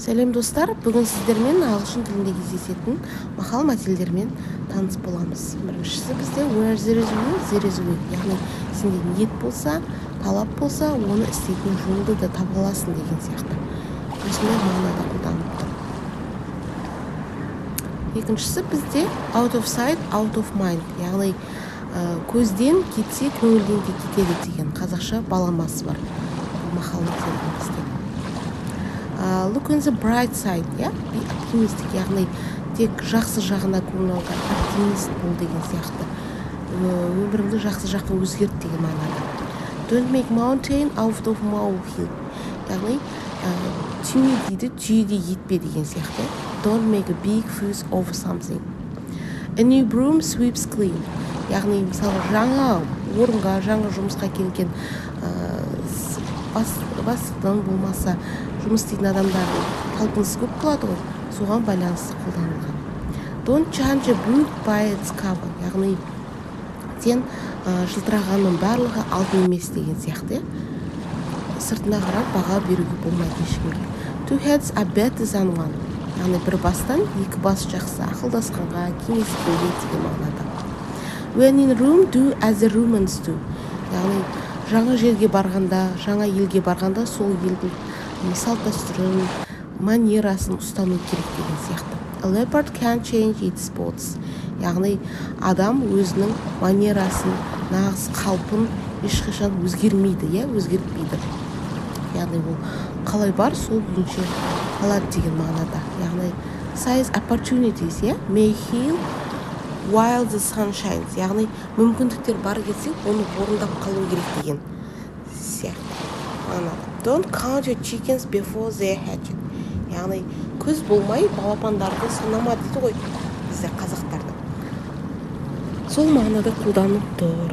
Сәлем достар, бүгін сіздермен ағылшын тілінде кездесетін мақал мәтелдермен таныс боламыз. Біріншісі бізде where there is will, there is way. Яғни сенде ниет болса, талап болса, оны істейтін жолды да таба аласың деген сияқты. Осындай мағынада қолданылып тұр. Екіншісі бізде out of sight, out of mind. Яғни көзден кетсе, көңілден де кетеді деген қазақша баламасы бар. Бұл мақал мәтелдің бізде. Look on the bright side, be optimistic, яғни тек жақсы жағына көңіл аудар, оптимист бол деген сияқты. Өміріңді жақсы жаққа өзгерт деген мағынада. Don't make mountain out of molehill, яғни түйме дейді, түйеде етпе деген сияқты. Don't make a big fuss over something. A new broom sweeps clean, яғни мысалы жаңа орынға, жаңа жұмысқа келген бастықтан болмаса жұмыс істейтін адамдардың талпынысы көп болады ғой, соған байланысты қолданылған. Don't judge a book by its cover, яғни сен жылтырағанның барлығы алтын емес деген сияқты. Сыртына қарап баға беруге болмайды ешкімге. Two heads are better than one, яғни бір бастан екі бас жақсы, ақылдасқанға, кеңескенге деген мағынада. When in Rome, do as the Romans do, яғни жаңа жерге барғанда, жаңа елге барғанда сол елдің салт-дәстүрін, манерасын ұстану керек деген сияқты. A leopard can't change its spots, яғни адам өзінің манерасын, нағыз қалпын ешқашан өзгермейді, өзгертпейді. Яғни ол қалай бар, сол күйінше қалады деген мағынада. Яғни size opportunities, may heal while the sun shines, яғни мүмкіндіктер бар кетсе, оны орындап қалу керек деген сияқты мағынада. Don't count your chickens before they're hatched, яғни көз болмай балапандарды санама дейді ғой бізде қазақтарда. Сол мағынада қолданып тұр.